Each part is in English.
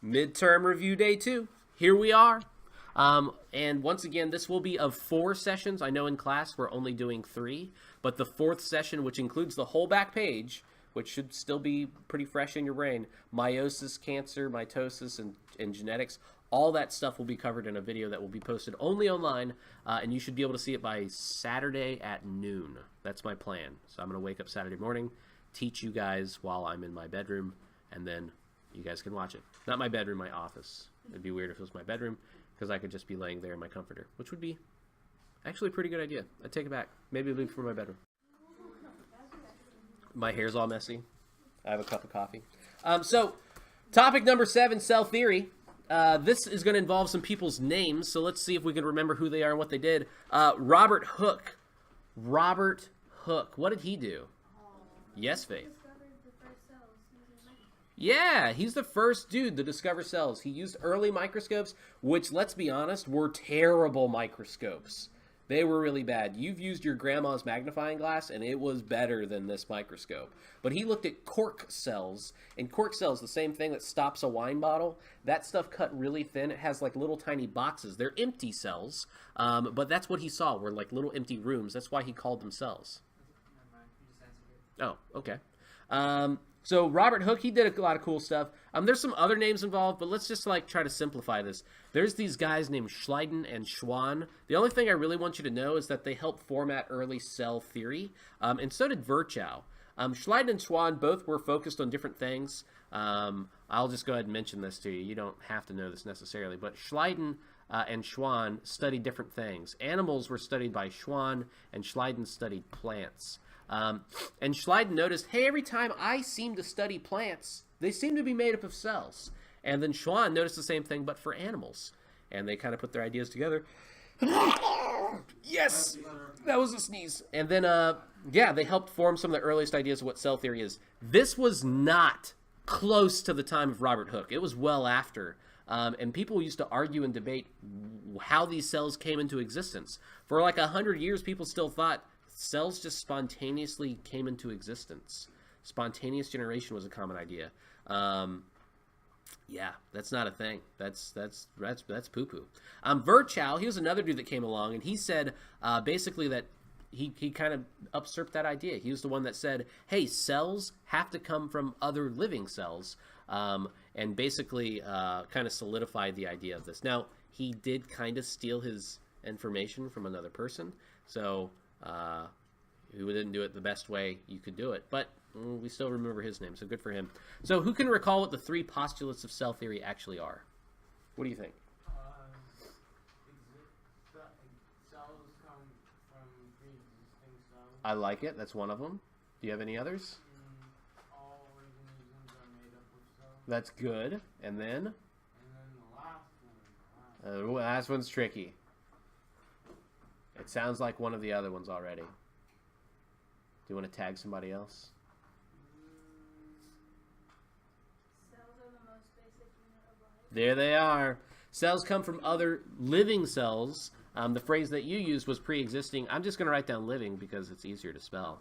Midterm review day 2. Here we are. And once again, this will be of 4 sessions. I know in class we're only doing 3, but the 4th session, which includes the whole back page, which should still be pretty fresh in your brain, meiosis, cancer, mitosis, and genetics, all that stuff will be covered in a video that will be posted only online, and you should be able to see it by Saturday at noon. That's my plan. So I'm going to wake up Saturday morning, teach you guys while I'm in my bedroom, and then you guys can watch it. Not my bedroom, my office. It'd be weird if it was my bedroom, because I could just be laying there in my comforter, which would be actually a pretty good idea. I'd take it back. Maybe it'd be for my bedroom. My hair's all messy. I have a cup of coffee. So, topic number 7, cell theory. This is going to involve some people's names, so let's see if we can remember who they are and what they did. Robert Hooke. Robert Hooke. What did he do? Yes, Faith. Yeah, he's the first dude to discover cells. He used early microscopes, which, let's be honest, were terrible microscopes. They were really bad. You've used your grandma's magnifying glass, and it was better than this microscope. But he looked at cork cells, and cork cells, the same thing that stops a wine bottle. That stuff cut really thin. It has like little tiny boxes. They're empty cells, but that's what he saw, were like little empty rooms. That's why he called them cells. Oh, okay. So Robert Hooke, he did a lot of cool stuff. There's some other names involved, but let's just like try to simplify this. There's these guys named Schleiden and Schwann. The only thing I really want you to know is that they helped format early cell theory, and so did Virchow. Schleiden and Schwann both were focused on different things. I'll just go ahead and mention this to you. You don't have to know this necessarily, but Schleiden and Schwann studied different things. Animals were studied by Schwann, and Schleiden studied plants. And Schleiden noticed, hey, every time I seem to study plants, they seem to be made up of cells. And then Schwann noticed the same thing, but for animals. And they kind of put their ideas together. Yes! That was a sneeze. And then, yeah, they helped form some of the earliest ideas of what cell theory is. This was not close to the time of Robert Hooke. It was well after. And people used to argue and debate how these cells came into existence. For like 100 years, people still thought cells just spontaneously came into existence. Spontaneous generation was a common idea. Yeah, that's not a thing. That's poo-poo. Virchow, he was another dude that came along, and he said basically that he kind of usurped that idea. He was the one that said, hey, cells have to come from other living cells, and basically kind of solidified the idea of this. Now, he did kind of steal his information from another person, so who didn't do it the best way you could do it, but we still remember his name, so good for him. So who can recall what the 3 postulates of cell theory actually are? What do you think? Cells come from pre-existing cells. I like it. That's one of them. Do you have any others? All organisms are made up of cells. That's good. And then? And then the last one. The last one's tricky. It sounds like one of the other ones already. Do you want to tag somebody else? Cells are the most basic unit of life. There they are. Cells come from other living cells. The phrase that you used was pre-existing. I'm just going to write down living because it's easier to spell.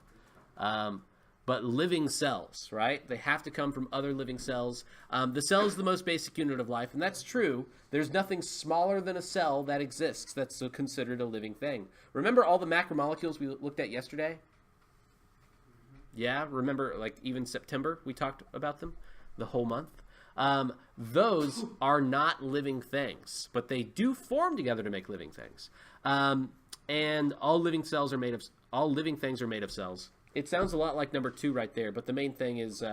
But living cells, right? They have to come from other living cells. The cell is the most basic unit of life, and that's true. There's nothing smaller than a cell that exists that's considered a living thing. Remember all the macromolecules we looked at yesterday? Yeah, remember like even September we talked about them, the whole month? Those are not living things, but they do form together to make living things. And all living things are made of cells. It sounds a lot like number 2 right there, but the main thing is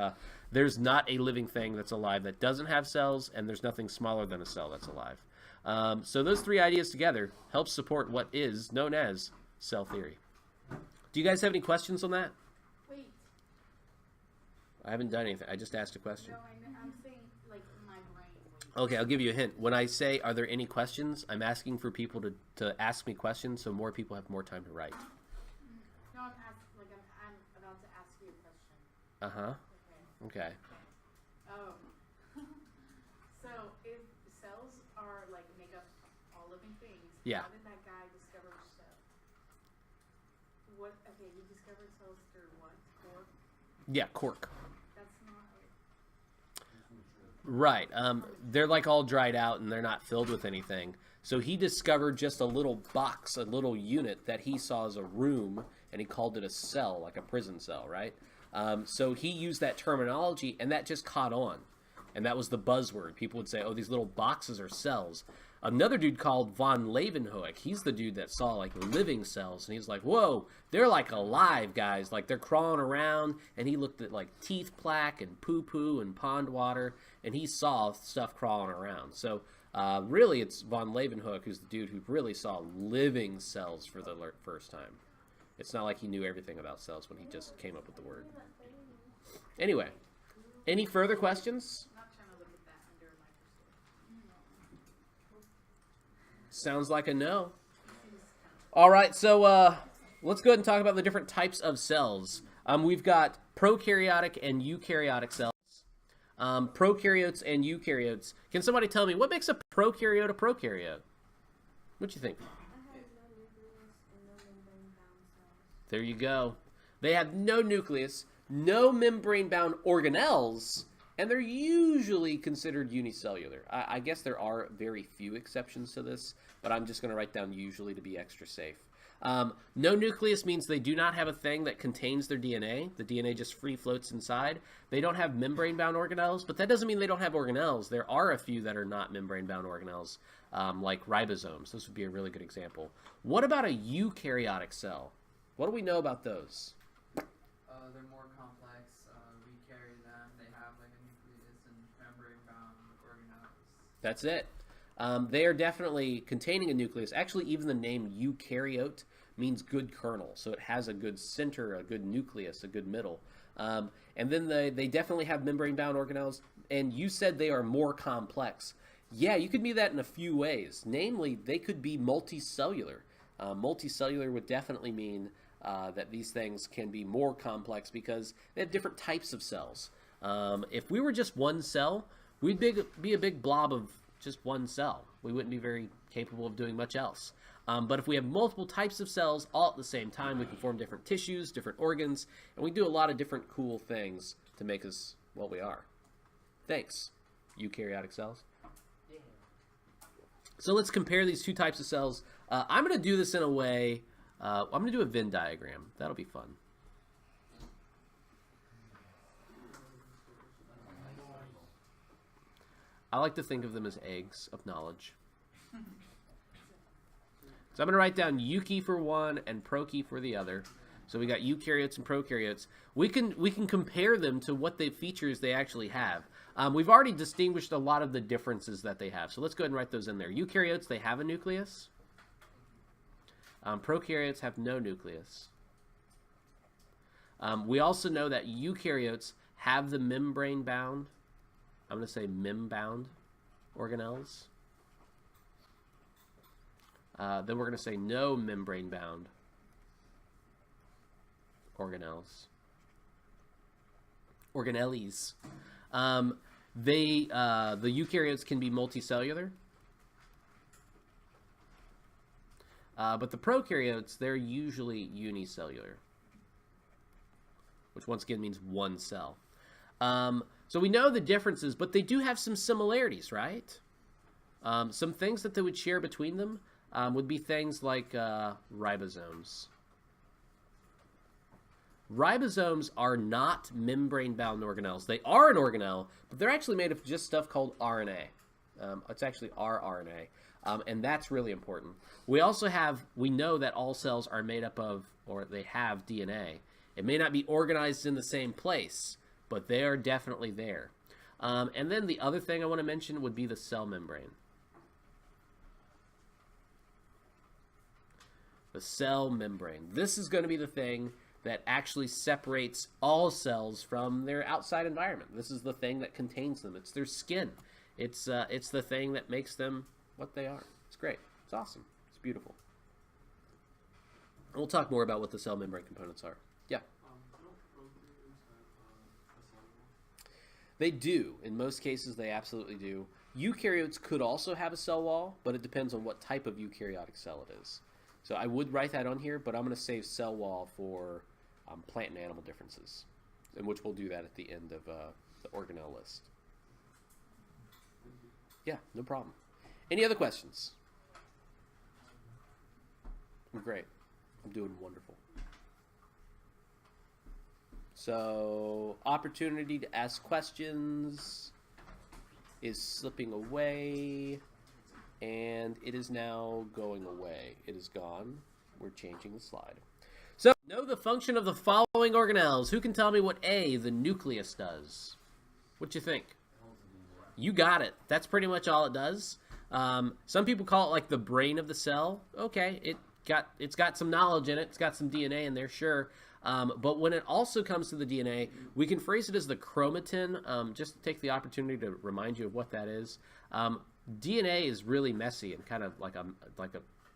there's not a living thing that's alive that doesn't have cells, and there's nothing smaller than a cell that's alive. So those 3 ideas together help support what is known as cell theory. Do you guys have any questions on that? Wait. I haven't done anything. I just asked a question. No, I'm saying, like, in my brain. Okay, I'll give you a hint. When I say, are there any questions, I'm asking for people to ask me questions so more people have more time to write. No, I'm about to ask you a question. Uh-huh. Okay. Oh. So, if cells are, like, make up all living things, Yeah. how did that guy discover cells? Okay, he discovered cells through what? Cork? Yeah, cork. That's not... Right. They're like all dried out and they're not filled with anything. So he discovered just a little box, a little unit that he saw as a room, and he called it a cell, like a prison cell, right? So he used that terminology, and that just caught on. And that was the buzzword. People would say, oh, these little boxes are cells. Another dude called von Leeuwenhoek, he's the dude that saw like living cells, and he's like, whoa, they're like alive, guys. Like they're crawling around, and he looked at like teeth plaque and poo-poo and pond water, and he saw stuff crawling around. So really it's von Leeuwenhoek who's the dude who really saw living cells for the first time. It's not like he knew everything about cells when he just came up with the word. Anyway, any further questions? I'm not trying to look at that under a microscope. Sounds like a no. All right, so let's go ahead and talk about the different types of cells. We've got prokaryotic and eukaryotic cells. Prokaryotes and eukaryotes. Can somebody tell me what makes a prokaryote a prokaryote? What do you think? There you go. They have no nucleus, no membrane-bound organelles, and they're usually considered unicellular. I guess there are very few exceptions to this, but I'm just going to write down usually to be extra safe. No nucleus means they do not have a thing that contains their DNA. The DNA just free floats inside. They don't have membrane-bound organelles, but that doesn't mean they don't have organelles. There are a few that are not membrane-bound organelles, like ribosomes. This would be a really good example. What about a eukaryotic cell? What do we know about those? They're more complex. We carry them. They have like a nucleus and membrane-bound organelles. That's it. They are definitely containing a nucleus. Actually, even the name eukaryote means good kernel. So it has a good center, a good nucleus, a good middle. And then they definitely have membrane-bound organelles. And you said they are more complex. Yeah, you could mean that in a few ways. Namely, they could be multicellular. Multicellular would definitely mean that these things can be more complex because they have different types of cells. If we were just one cell, we'd be a big blob of just one cell. We wouldn't be very capable of doing much else. But if we have multiple types of cells all at the same time, we can form different tissues, different organs, and we do a lot of different cool things to make us what we are. Thanks, eukaryotic cells. Yeah. So let's compare these two types of cells. I'm going to do this in a way, I'm going to do a Venn diagram. That'll be fun. I like to think of them as eggs of knowledge. So I'm going to write down euky for one and proky for the other. So we got eukaryotes and prokaryotes. We can compare them to what the features they actually have. We've already distinguished a lot of the differences that they have. So let's go ahead and write those in there. Eukaryotes, they have a nucleus. Prokaryotes have no nucleus. We also know that eukaryotes have the membrane-bound, I'm going to say mem-bound organelles. Then we're going to say no membrane-bound organelles. Organelles. The eukaryotes can be multicellular. But the prokaryotes, they're usually unicellular, which once again means one cell. So we know the differences, but they do have some similarities, right? Some things that they would share between them would be things like ribosomes. Ribosomes are not membrane-bound organelles. They are an organelle, but they're actually made of just stuff called RNA. It's actually rRNA, and that's really important. We also we know that all cells are made up of, or they have DNA. It may not be organized in the same place, but they are definitely there. And then the other thing I want to mention would be the cell membrane. The cell membrane. This is going to be the thing that actually separates all cells from their outside environment. This is the thing that contains them. It's their skin. It's the thing that makes them what they are. It's great. It's awesome. It's beautiful. And we'll talk more about what the cell membrane components are. Yeah. They do. In most cases, they absolutely do. Eukaryotes could also have a cell wall, but it depends on what type of eukaryotic cell it is. So I would write that on here, but I'm going to save cell wall for plant and animal differences, in which we'll do that at the end of the organelle list. Yeah, no problem. Any other questions? I'm great. I'm doing wonderful. So, opportunity to ask questions is slipping away, and it is now going away. It is gone. We're changing the slide. So, know the function of the following organelles. Who can tell me what A, the nucleus, does? What you think? You got it. That's pretty much all it does. Some people call it like the brain of the cell. Okay, it's got some knowledge in it. It's got some DNA in there, sure. But when it also comes to the DNA, we can phrase it as the chromatin. Just to take the opportunity to remind you of what that is. DNA is really messy and kind of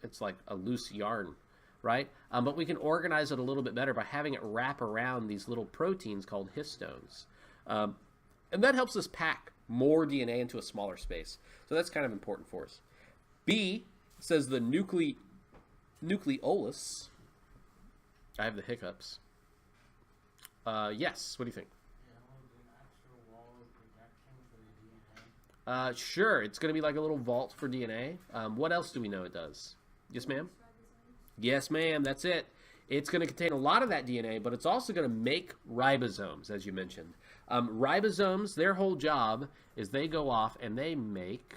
it's like a loose yarn, right? But we can organize it a little bit better by having it wrap around these little proteins called histones. And that helps us pack more DNA into a smaller space. So that's kind of important for us. B says the nucleolus. I have the hiccups. Yes, what do you think? Sure, it's going to be like a little vault for DNA. What else do we know it does? Yes, ma'am? Yes, ma'am, that's it. It's going to contain a lot of that DNA, but it's also going to make ribosomes, as you mentioned. Ribosomes, their whole job is they go off and they make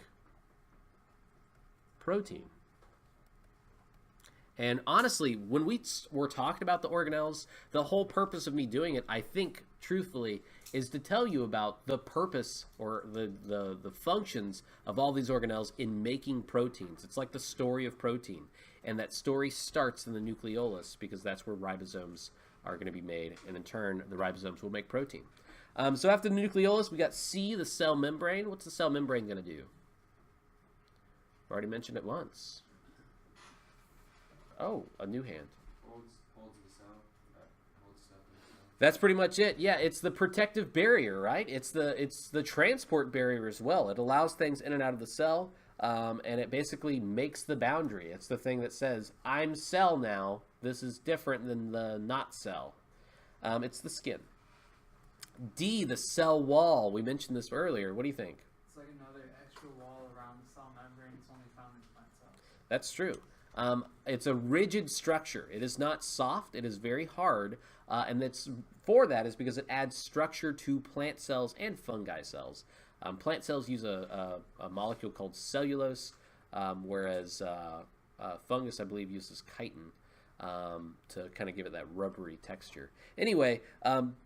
protein. And honestly, when we were talking about the organelles, the whole purpose of me doing it, I think, truthfully, is to tell you about the purpose or the functions of all these organelles in making proteins. It's like the story of protein. And that story starts in the nucleolus because that's where ribosomes are going to be made. And in turn, the ribosomes will make protein. So after the nucleolus, we got C, the cell membrane. What's the cell membrane going to do? I've already mentioned it once. Oh, a new hand. Holds the cell. Holds stuff in the cell. That's pretty much it. Yeah, it's the protective barrier, right? It's the transport barrier as well. It allows things in and out of the cell, and it basically makes the boundary. It's the thing that says, I'm cell now. This is different than the not cell. It's the skin. D, the cell wall. We mentioned this earlier. What do you think? It's like another extra wall around the cell membrane. It's only found in plant cells. That's true. It's a rigid structure. It is not soft. It is very hard. And for that is because it adds structure to plant cells and fungi cells. Plant cells use a molecule called cellulose, whereas fungus, I believe, uses chitin to kind of give it that rubbery texture. Anyway,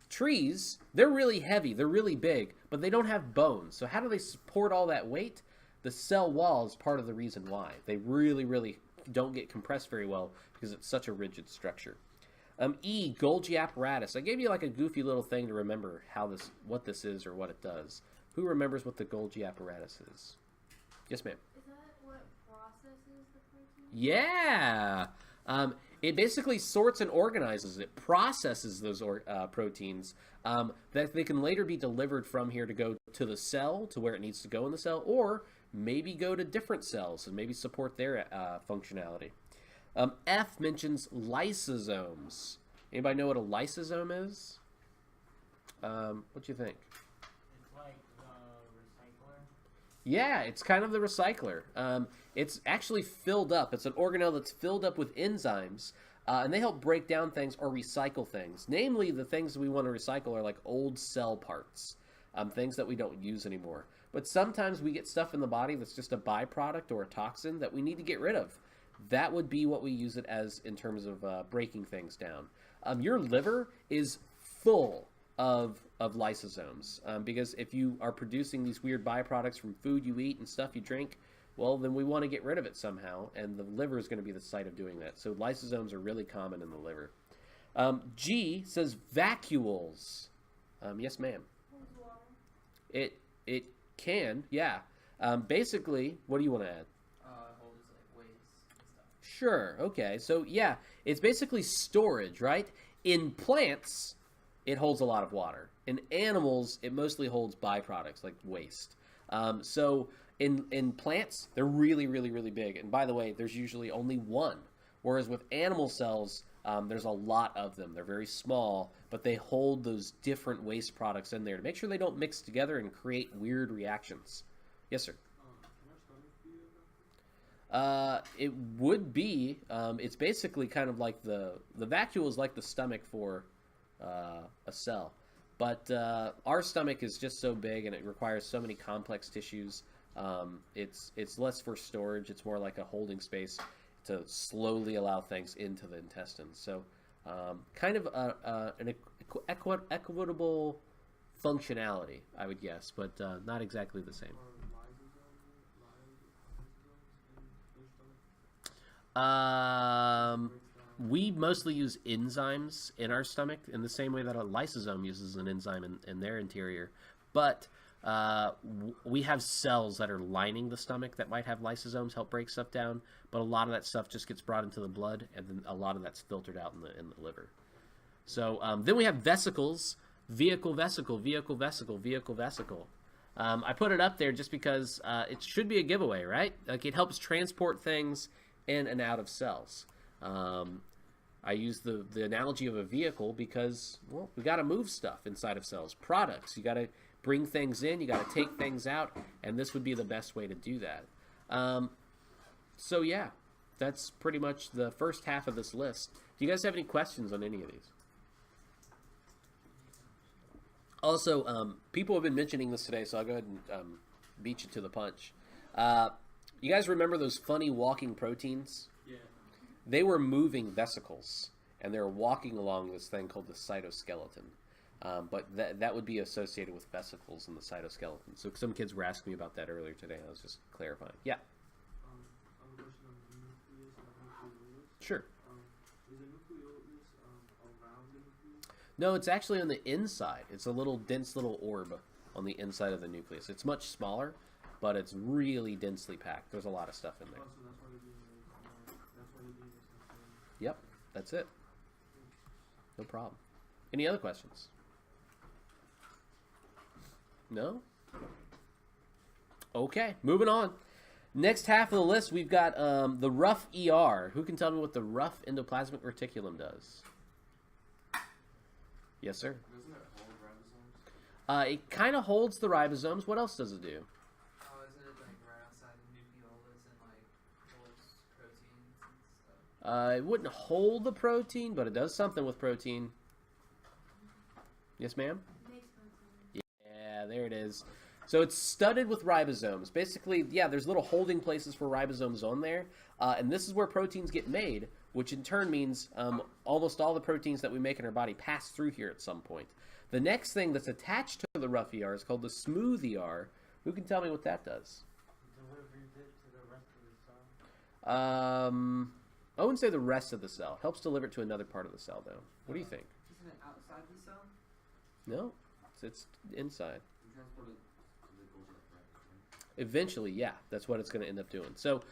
trees, they're really heavy. They're really big, but they don't have bones. So how do they support all that weight? The cell wall is part of the reason why. They really, really don't get compressed very well because it's such a rigid structure. E, Golgi apparatus. I gave you like a goofy little thing to remember what this is or what it does. Who remembers what the Golgi apparatus is? Yes, ma'am. Is that what processes the protein? Yeah. It basically sorts and organizes. It processes those proteins that they can later be delivered from here to go to the cell, to where it needs to go in the cell, or maybe go to different cells and maybe support their functionality. F mentions lysosomes. Anybody know what a lysosome is? What do you think? It's like the recycler. Yeah, it's kind of the recycler. It's actually filled up. It's an organelle that's filled up with enzymes, and they help break down things or recycle things. Namely, the things we want to recycle are like old cell parts, things that we don't use anymore. But sometimes we get stuff in the body that's just a byproduct or a toxin that we need to get rid of. That would be what we use it as in terms of breaking things down. Your liver is full of lysosomes because if you are producing these weird byproducts from food you eat and stuff you drink, well, then we want to get rid of it somehow, and the liver is going to be the site of doing that. So lysosomes are really common in the liver. G says vacuoles. Yes, ma'am. Holds water. It can, yeah. Basically, what do you want to add? Holds like waste and stuff. Sure, okay. So, yeah, it's basically storage, right? In plants, it holds a lot of water. In animals, it mostly holds byproducts like waste. So in plants, they're really, really, really big. And by the way, there's usually only one. Whereas with animal cells, there's a lot of them. They're very small, but they hold those different waste products in there to make sure they don't mix together and create weird reactions. Yes, sir? It would be. It's basically kind of like the vacuole is like the stomach for a cell, but our stomach is just so big and it requires so many complex tissues. It's less for storage. It's more like a holding space to slowly allow things into the intestines. So kind of an equitable functionality, I would guess, but not exactly the same. We mostly use enzymes in our stomach in the same way that a lysosome uses an enzyme in their interior. But we have cells that are lining the stomach that might have lysosomes help break stuff down. But a lot of that stuff just gets brought into the blood, and then a lot of that's filtered out in the liver. So then we have vesicles, vehicle vesicle, vehicle vesicle, vehicle vesicle. I put it up there just because it should be a giveaway, right? Like, it helps transport things in and out of cells. I use the analogy of a vehicle because, well, we got to move stuff inside of cells. Products, you got to bring things in, you got to take things out, and this would be the best way to do that. So yeah, that's pretty much the first half of this list. Do you guys have any questions on any of these? Also, people have been mentioning this today, so I'll go ahead and beat you to the punch. You guys remember those funny walking proteins? Yeah. They were moving vesicles, and they were walking along this thing called the cytoskeleton. But that would be associated with vesicles in the cytoskeleton. So some kids were asking me about that earlier today. I was just clarifying. Yeah. I have a question on the nucleus and nucleolus. Sure. Is the nucleolus around the nucleus? No, it's actually on the inside. It's a little dense little orb on the inside of the nucleus. It's much smaller, but it's really densely packed. There's a lot of stuff in there. Oh, so that's why the DNA is concerned. Yep, that's it. No problem. Any other questions? No? Okay, moving on. Next half of the list, we've got the rough ER. Who can tell me what the rough endoplasmic reticulum does? Yes, sir. Doesn't it hold ribosomes? It kind of holds the ribosomes. What else does it do? Oh, isn't it like right outside the nucleolus and like holds proteins and stuff? It wouldn't hold the protein, but it does something with protein. Yes, ma'am? Makes protein. Yeah, there it is. So it's studded with ribosomes. Basically, yeah, there's little holding places for ribosomes on there. And this is where proteins get made, which in turn means almost all the proteins that we make in our body pass through here at some point. The next thing that's attached to the rough ER is called the smooth ER. Who can tell me what that does? Delivers it to the rest of the cell. I wouldn't say the rest of the cell. Helps deliver it to another part of the cell, though. What do you think? Isn't it outside the cell? No, it's inside. You transport it to the Golgi apparatus, right? Eventually, yeah, that's what it's going to end up doing. So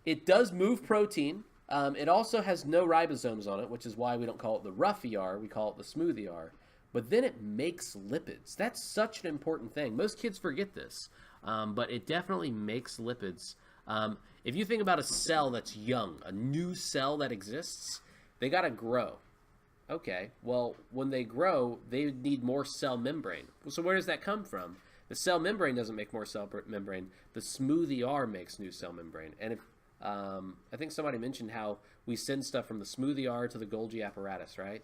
it does move protein. It also has no ribosomes on it, which is why we don't call it the rough ER. We call it the smooth ER. But then it makes lipids. That's such an important thing. Most kids forget this, but it definitely makes lipids. If you think about a cell that's young, a new cell that exists, they got to grow. Okay, well, when they grow, they need more cell membrane. So where does that come from? The cell membrane doesn't make more cell membrane. The smooth ER makes new cell membrane. And if I think somebody mentioned how we send stuff from the smooth ER to the Golgi apparatus, right?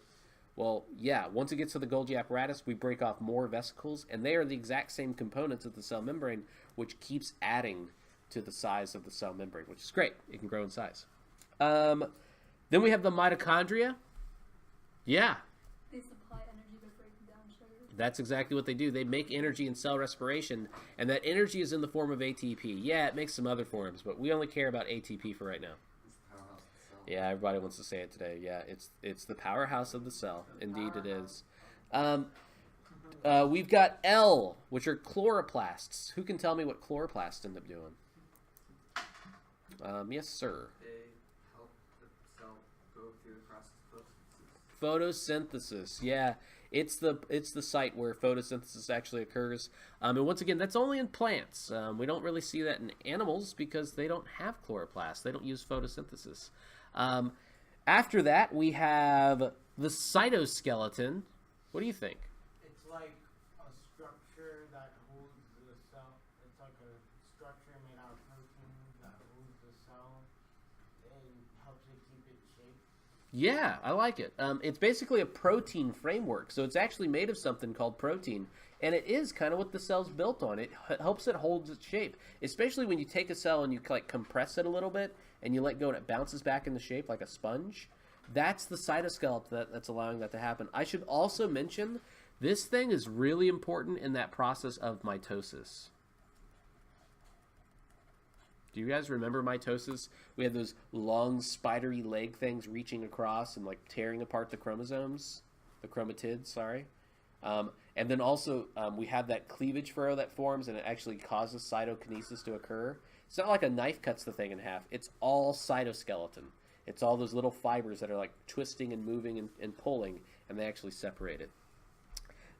Well, yeah, once it gets to the Golgi apparatus, we break off more vesicles, and they are the exact same components of the cell membrane, which keeps adding to the size of the cell membrane, which is great. It can grow in size. Then we have the mitochondria. Yeah, They supply energy by breaking down sugar. that's exactly what they do. They make energy in cell respiration, and that energy is in the form of ATP. Yeah, it makes some other forms, but we only care about ATP for right now. It's the powerhouse of the cell. Yeah, everybody wants to say it today. Yeah, it's the powerhouse of the cell. Indeed, it is. We've got L, which are chloroplasts. Who can tell me what chloroplasts end up doing? Yes, sir. They help the cell go through the process of photosynthesis. Photosynthesis. Yeah, it's the site where photosynthesis actually occurs. And once again, that's only in plants. We don't really see that in animals because they don't have chloroplasts. They don't use photosynthesis. After that, we have the cytoskeleton. What do you think? It's like a structure that holds the cell. It's like a structure made out of protein that moves the cell and helps it keep its shape? Yeah, I like it. It's basically a protein framework, so it's actually made of something called protein, and it is kind of what the cell's built on. It helps it hold its shape, especially when you take a cell and you like compress it a little bit, and you let go and it bounces back into shape like a sponge. That's the cytoskeleton that's allowing that to happen. I should also mention this thing is really important in that process of mitosis. Do you guys remember mitosis? We had those long spidery leg things reaching across and like tearing apart the chromosomes, the chromatids, sorry. And then also we have that cleavage furrow that forms and it actually causes cytokinesis to occur. It's not like a knife cuts the thing in half. It's all cytoskeleton. It's all those little fibers that are like twisting and moving and pulling, and they actually separate it.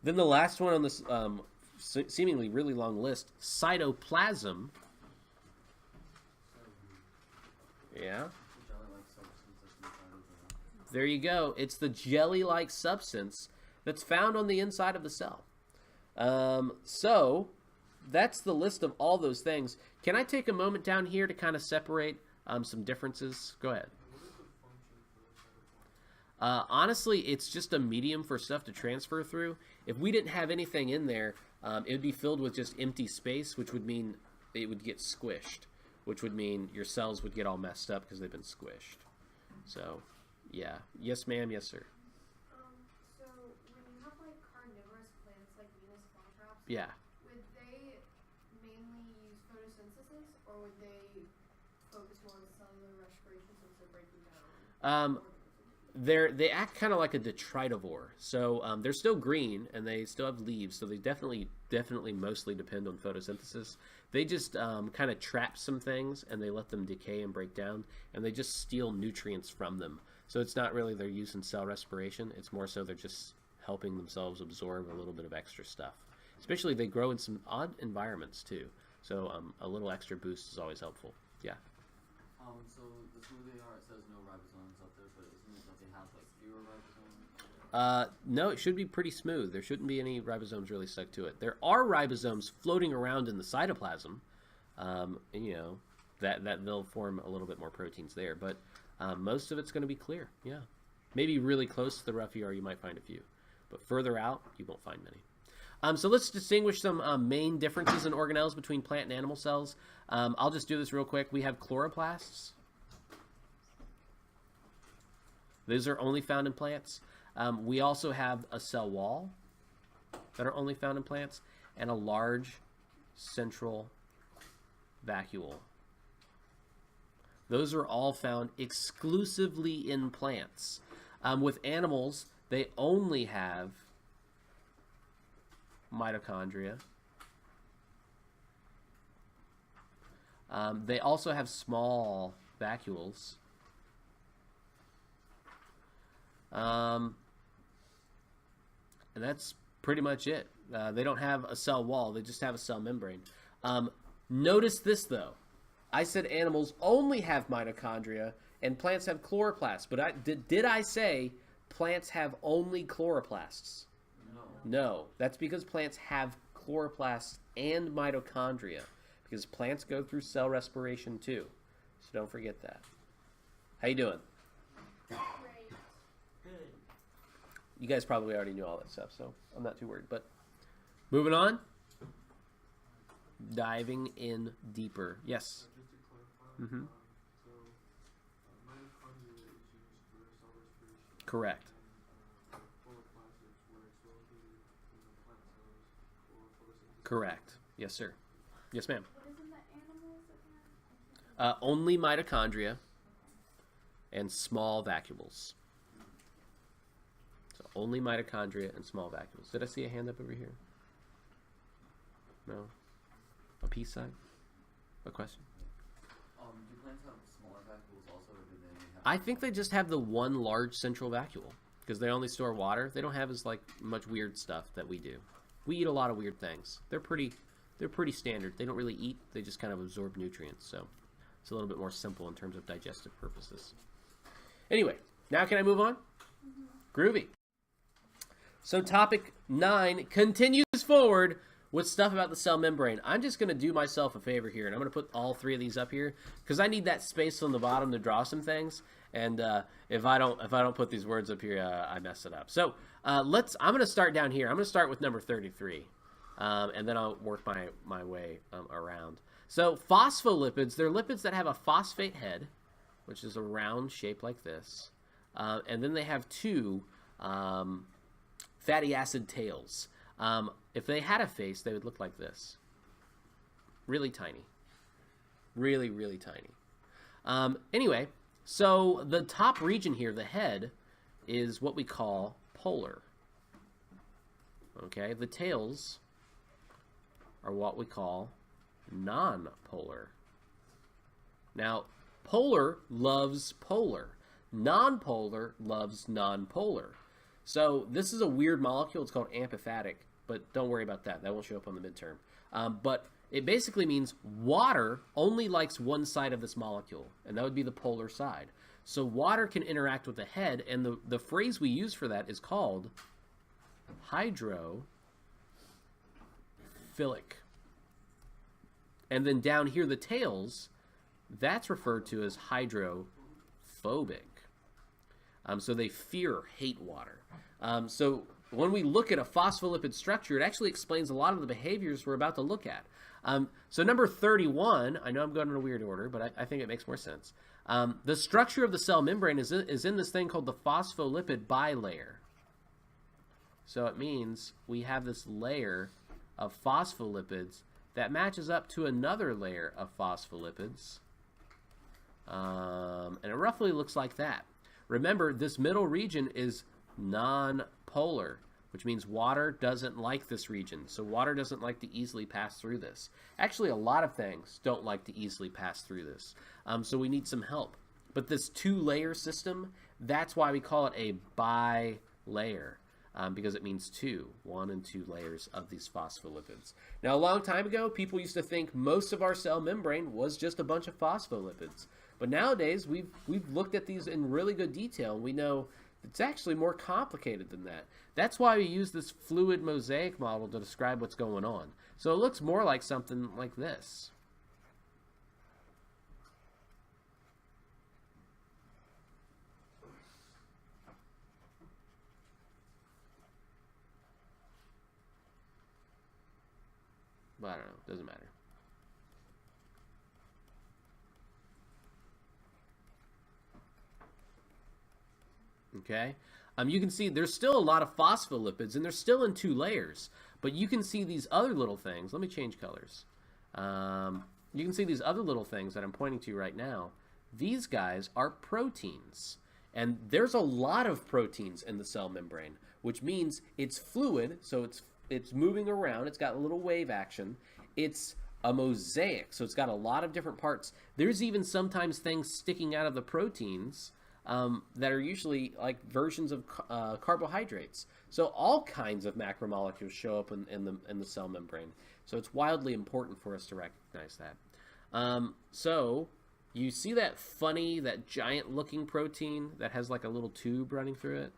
Then the last one on this seemingly really long list, cytoplasm. Yeah. There you go. It's the jelly-like substance that's found on the inside of the cell. So that's the list of all those things. Can I take a moment down here to kind of separate some differences? Go ahead. Honestly, it's just a medium for stuff to transfer through. If we didn't have anything in there, it would be filled with just empty space, which would mean it would get squished, which would mean your cells would get all messed up because they've been squished. So, yeah. Yes, ma'am. Yes, sir. So when you have like carnivorous plants like Venus flytraps, Yeah. would they mainly use photosynthesis or would they focus more on cellular respiration since they're breaking down? They act kind of like a detritivore. So they're still green and they still have leaves. So they definitely mostly depend on photosynthesis. They just kind of trap some things and they let them decay and break down. And they just steal nutrients from them. So it's not really their use in cell respiration. It's more so they're just helping themselves absorb a little bit of extra stuff. Especially they grow in some odd environments too. So a little extra boost is always helpful. Yeah. So the smoothie art says no ribosomes up there, but isn't it that they have like fewer ribosomes? No, it should be pretty smooth. There shouldn't be any ribosomes really stuck to it. There are ribosomes floating around in the cytoplasm, and you know that they'll form a little bit more proteins there. But most of it's going to be clear. Yeah, maybe really close to the rough ER, you might find a few, but further out, you won't find many. So let's distinguish some main differences in organelles between plant and animal cells. I'll just do this real quick. We have chloroplasts. Those are only found in plants. We also have a cell wall that are only found in plants, and a large central vacuole. Those are all found exclusively in plants. With animals, they only have mitochondria. They also have small vacuoles. And that's pretty much it. They don't have a cell wall. They just have a cell membrane. Notice this, though. I said animals only have mitochondria and plants have chloroplasts. But did I say plants have only chloroplasts? No, that's because plants have chloroplasts and mitochondria, because plants go through cell respiration too. So don't forget that. How you doing? Great. Good. You guys probably already knew all that stuff, so I'm not too worried. But moving on, diving in deeper. Yes. Just to clarify, Mm-hmm. so mitochondria is used for cell respiration. Correct. And chloroplast is where it's located in the plant cells for photosynthesis. Correct. Yes, sir. Yes, ma'am. What is in the animals again? Only mitochondria and small vacuoles. So only mitochondria and small vacuoles. Did I see a hand up over here? No? A peace sign? A question? Do plants have smaller vacuoles also, or do they have? I think they just have the one large central vacuole because they only store water. They don't have as like much weird stuff that we do. We eat a lot of weird things. They're pretty standard. They don't really eat. They just kind of absorb nutrients. So it's a little bit more simple in terms of digestive purposes. Anyway, now can I move on? Groovy. So topic 9 continues forward with stuff about the cell membrane. I'm just going to do myself a favor here, and I'm going to put all 3 of these up here because I need that space on the bottom to draw some things. And if I don't put these words up here, I mess it up. So I'm going to start down here. I'm going to start with number 33, and then I'll work my way around. So phospholipids, they're lipids that have a phosphate head, which is a round shape like this, and then they have 2 fatty acid tails. If they had a face, they would look like this. Really tiny. Really, really tiny. Anyway, so the top region here, the head, is what we call polar. Okay, the tails are what we call non-polar. Now, polar loves polar. Non-polar loves non-polar. So this is a weird molecule. It's called amphipathic, but don't worry about that. That won't show up on the midterm. But it basically means water only likes one side of this molecule, and that would be the polar side. So water can interact with the head, and the phrase we use for that is called hydrophilic. And then down here, the tails, that's referred to as hydrophobic. So they fear or hate water. So when we look at a phospholipid structure, it actually explains a lot of the behaviors we're about to look at. So number 31, I know I'm going in a weird order, but I think it makes more sense. The structure of the cell membrane is in this thing called the phospholipid bilayer. So it means we have this layer of phospholipids that matches up to another layer of phospholipids. And it roughly looks like that. Remember, this middle region is non-polar, which means water doesn't like this region. So water doesn't like to easily pass through this. Actually, a lot of things don't like to easily pass through this. So we need some help. But this 2-layer system, that's why we call it a bilayer, because it means 2, 1 and 2 layers of these phospholipids. Now, a long time ago, people used to think most of our cell membrane was just a bunch of phospholipids. But nowadays, we've looked at these in really good detail, and we know it's actually more complicated than that. That's why we use this fluid mosaic model to describe what's going on. So it looks more like something like this. But I don't know, doesn't matter. Okay, you can see there's still a lot of phospholipids, and they're still in 2 layers. But you can see these other little things. Let me change colors. You can see these other little things that I'm pointing to right now. These guys are proteins. And there's a lot of proteins in the cell membrane, which means it's fluid, so it's moving around. It's got a little wave action. It's a mosaic, so it's got a lot of different parts. There's even sometimes things sticking out of the proteins that are usually like versions of carbohydrates. So all kinds of macromolecules show up in the cell membrane. So it's wildly important for us to recognize that. So you see that giant looking protein that has like a little tube running through it?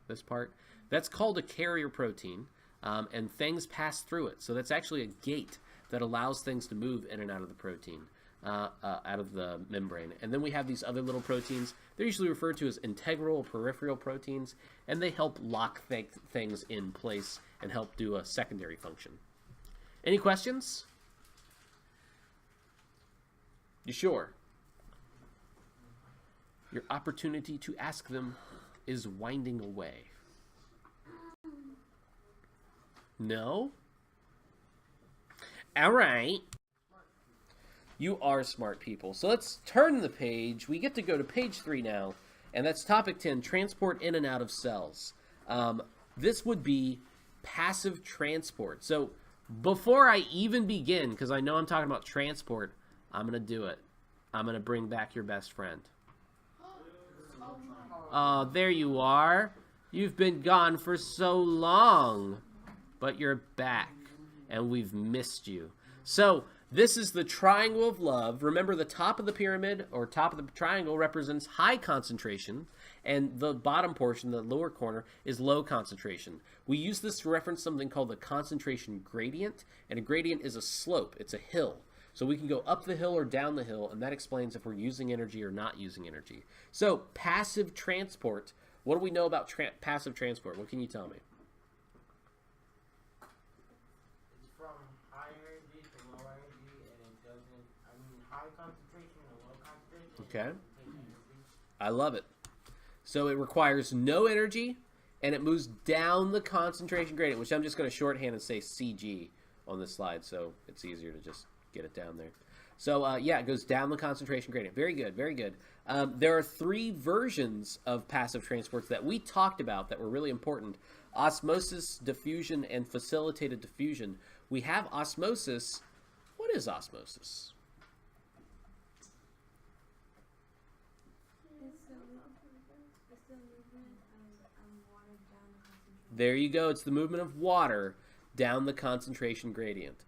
This part? That's called a carrier protein, and things pass through it. So that's actually a gate that allows things to move in and out of the protein. Out of the membrane. And then we have these other little proteins. They're usually referred to as integral or peripheral proteins, and they help lock things in place and help do a secondary function. Any questions? You sure? Your opportunity to ask them is winding away. No? All right. You are smart people. So let's turn the page. We get to go to page 3 now, and that's topic 10, transport in and out of cells. This would be passive transport. So before I even begin, because I know I'm talking about transport, I'm going to do it. I'm going to bring back your best friend. Oh, there you are. You've been gone for so long, but you're back, and we've missed you. So This is the triangle of love. Remember, the top of the pyramid or top of the triangle represents high concentration, and the bottom portion, the lower corner, is low concentration. We use this to reference something called the concentration gradient, and a gradient is a slope. It's a hill. So we can go up the hill or down the hill, and that explains if we're using energy or not using energy. So passive transport. What do we know about passive transport? What can you tell me? It's from high energy to low energy, and it doesn't, I mean, high concentration or low concentration. Okay. It doesn't take energy. I love it. So it requires no energy, and it moves down the concentration gradient, which I'm just going to shorthand and say CG on this slide, so it's easier to just get it down there. So, yeah, it goes down the concentration gradient. Very good, very good. There are 3 versions of passive transports that we talked about that were really important. Osmosis, diffusion, and facilitated diffusion. We have osmosis. What is osmosis? There you go. It's the movement of water down the concentration gradient.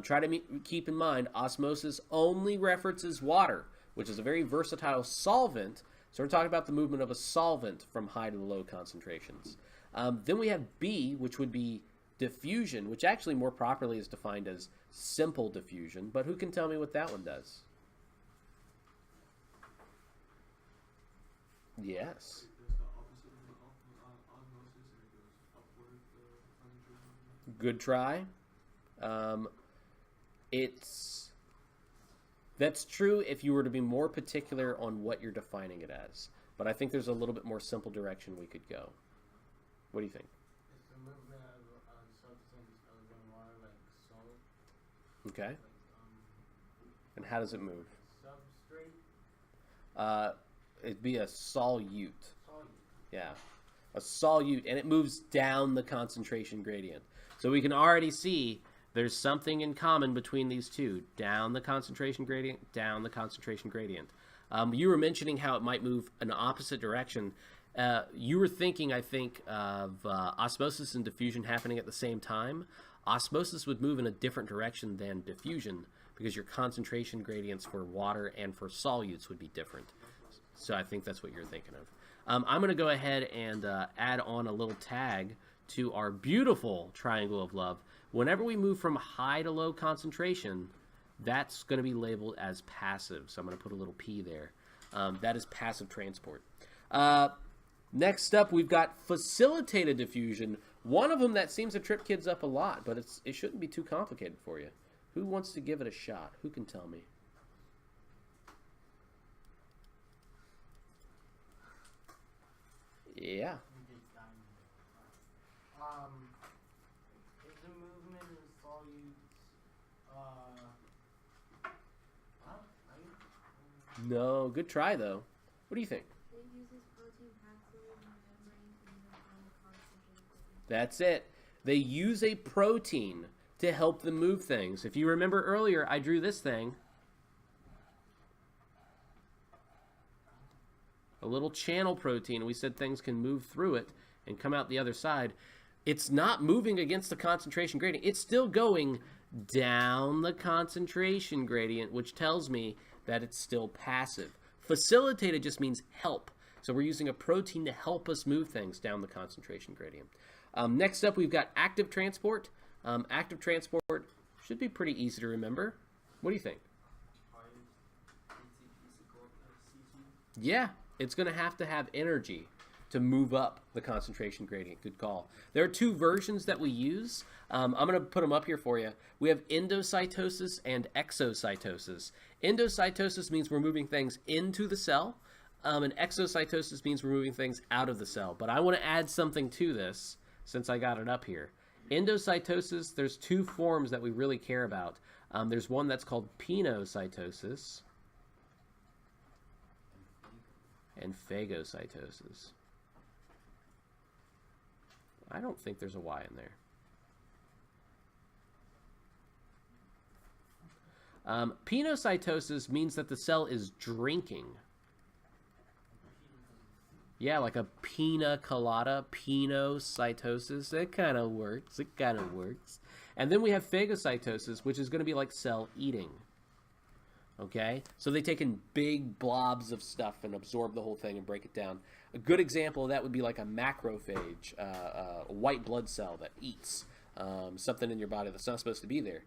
Try to keep in mind, osmosis only references water, which is a very versatile solvent. So we're talking about the movement of a solvent from high to low concentrations. Then we have B, which would be diffusion, which actually more properly is defined as simple diffusion. But who can tell me what that one does? Yes. It does the opposite of the osmosis, and it goes upward the concentration. Good try. That's true if you were to be more particular on what you're defining it as. But I think there's a little bit more simple direction we could go. What do you think? It's the movement of substance other than water, like salt. Okay. Like, And how does it move? substrate. It'd be a solute. Solute. Yeah. A solute, and it moves down the concentration gradient. So we can already see there's something in common between these two. Down the concentration gradient, down the concentration gradient. You were mentioning how it might move in the opposite direction. You were thinking, I think, of osmosis and diffusion happening at the same time. Osmosis would move in a different direction than diffusion because your concentration gradients for water and for solutes would be different. So I think that's what you're thinking of. I'm going to go ahead and add on a little tag to our beautiful triangle of love. Whenever we move from high to low concentration, that's going to be labeled as passive. So I'm going to put a little P there. That is passive transport. Next up, we've got facilitated diffusion. One of them that seems to trip kids up a lot, but it shouldn't be too complicated for you. Who wants to give it a shot? Who can tell me? Yeah. Is the movement of solutes, No, good try though. What do you think? It uses protein pathway in the membrane to move down the concentration. That's it. They use a protein to help them move things. If you remember earlier, I drew this thing. A little channel protein. We said things can move through it and come out the other side. It's not moving against the concentration gradient. It's still going down the concentration gradient, which tells me that it's still passive. Facilitated just means help. So we're using a protein to help us move things down the concentration gradient. Next up, we've got active transport. Active transport should be pretty easy to remember. What do you think? Yeah, it's going to have energy to move up the concentration gradient. Good call. There are 2 versions that we use. I'm going to put them up here for you. We have endocytosis and exocytosis. Endocytosis means we're moving things into the cell, and exocytosis means we're moving things out of the cell. But I want to add something to this since I got it up here. Endocytosis, there's 2 forms that we really care about. There's one that's called pinocytosis and phagocytosis. I don't think there's a Y in there. Pinocytosis means that the cell is drinking. Yeah, like a pina colada, pinocytosis. It kind of works. It kind of works. And then we have phagocytosis, which is going to be like cell eating. Okay? So they take in big blobs of stuff and absorb the whole thing and break it down. A good example of that would be like a macrophage, a white blood cell that eats something in your body that's not supposed to be there.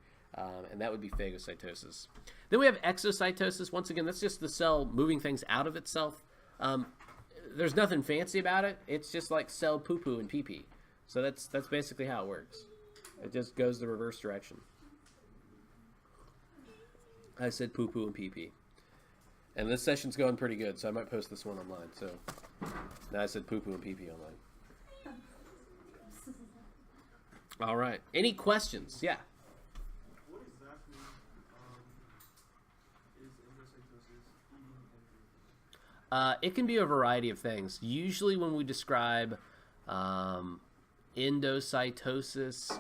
And that would be phagocytosis. Then we have exocytosis. Once again, that's just the cell moving things out of itself. There's nothing fancy about it. It's just like cell poo-poo and pee-pee. So that's basically how it works. It just goes the reverse direction. I said poo-poo and pee-pee. And this session's going pretty good, so I might post this one online. So now I said poo-poo and pee-pee online. All right. Any questions? Yeah. What exactly is endocytosis eating and drinking? It can be a variety of things. Usually when we describe endocytosis,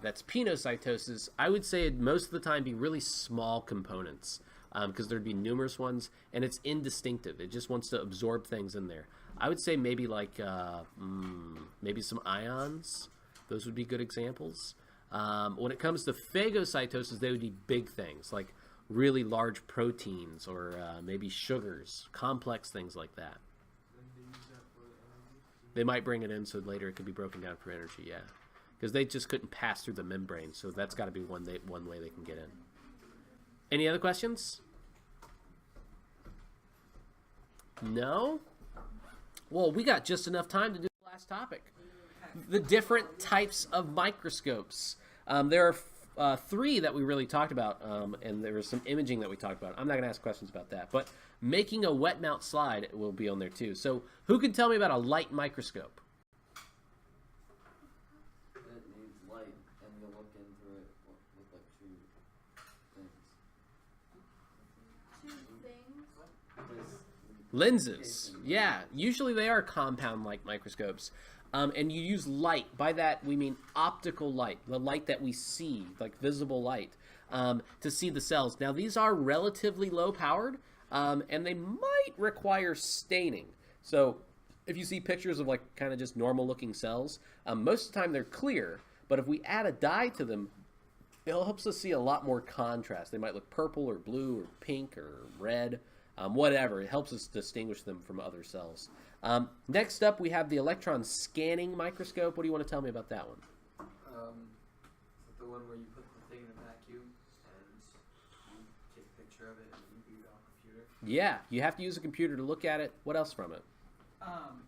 that's penocytosis, I would say it'd most of the time be really small components because there'd be numerous ones, and it's indistinctive. It just wants to absorb things in there. I would say maybe like maybe some ions. Those would be good examples. When it comes to phagocytosis, they would be big things like really large proteins or maybe sugars, complex things like that. And they use that for energy? They might bring it in so later it could be broken down for energy, yeah. Because they just couldn't pass through the membrane, so that's got to be one way they can get in. Any other questions? No? Well, we got just enough time to do the last topic. The different types of microscopes. There are 3 that we really talked about, and there was some imaging that we talked about. I'm not going to ask questions about that, but making a wet mount slide will be on there too. So who can tell me about a light microscope? It needs light, and you look into it with like 2 things. 2 things. Lenses. Yeah, usually they are compound-like microscopes. And you use light. By that, we mean optical light, the light that we see, like visible light, to see the cells. Now, these are relatively low-powered, and they might require staining. So if you see pictures of like kind of just normal-looking cells, most of the time they're clear, but if we add a dye to them, it helps us see a lot more contrast. They might look purple or blue or pink or red, whatever. It helps us distinguish them from other cells. Next up, we have the electron scanning microscope. What do you want to tell me about that one? The one where you put the thing in a vacuum and you take a picture of it and you view it on a computer. Yeah, you have to use a computer to look at it. What else from it?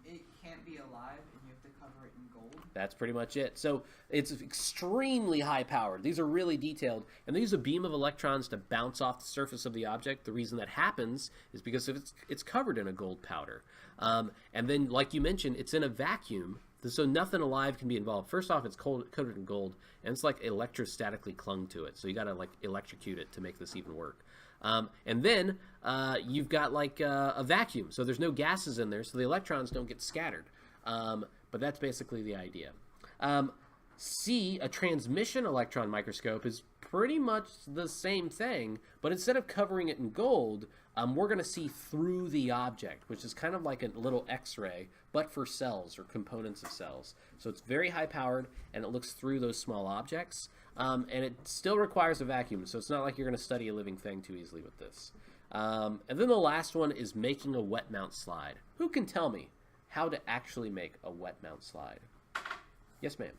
It can't be alive and you have to cover it in gold. That's pretty much it. So it's extremely high powered. These are really detailed, and they use a beam of electrons to bounce off the surface of the object. The reason that happens is because it's covered in a gold powder. And then, like you mentioned, it's in a vacuum, so nothing alive can be involved. First off, it's coated in gold, and it's like electrostatically clung to it. So you got to like electrocute it to make this even work. And then you've got like a vacuum, so there's no gases in there, so the electrons don't get scattered. But that's basically the idea. C, a transmission electron microscope, is pretty much the same thing, but instead of covering it in gold, we're going to see through the object, which is kind of like a little X-ray, but for cells or components of cells. So it's very high powered, and it looks through those small objects, and it still requires a vacuum, so it's not like you're going to study a living thing too easily with this. And then the last one is making a wet mount slide. Who can tell me how to actually make a wet mount slide? Yes, ma'am.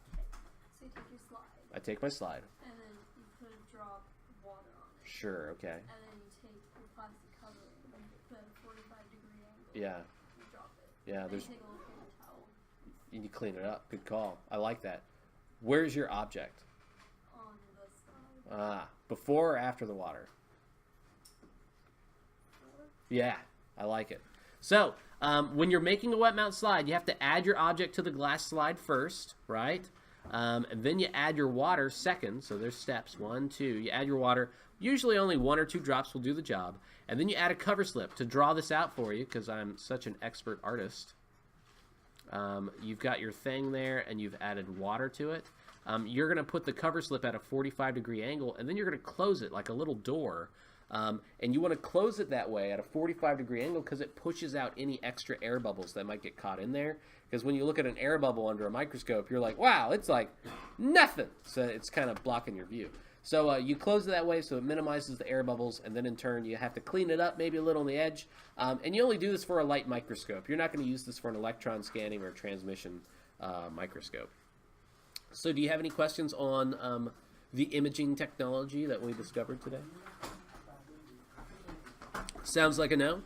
So you take your slide, I take my slide. and then you put a drop of water on it. Sure, okay. And then you take your plastic covering and put it at a 45-degree angle. Yeah, You drop it. yeah, Then there's, you take a little paper towel you clean it up. Good call. I like that. Where's your object? on the slide. Before or after the water? Yeah, I like it. So, when you're making a wet mount slide, you have to add your object to the glass slide first, right? And then you add your water second. So there's steps, 1, 2. You add your water. Usually only 1 or 2 drops will do the job. And then you add a cover slip to draw this out for you because I'm such an expert artist. You've got your thing there, and you've added water to it. You're going to put the cover slip at a 45-degree angle, and then you're going to close it like a little door And you want to close it that way at a 45-degree angle because it pushes out any extra air bubbles that might get caught in there. Because when you look at an air bubble under a microscope, you're like, wow, it's like nothing. So it's kind of blocking your view. So you close it that way so it minimizes the air bubbles, and then in turn you have to clean it up maybe a little on the edge. And you only do this for a light microscope. You're not going to use this for an electron scanning or transmission microscope. So do you have any questions on the imaging technology that we discovered today? Sounds like a no?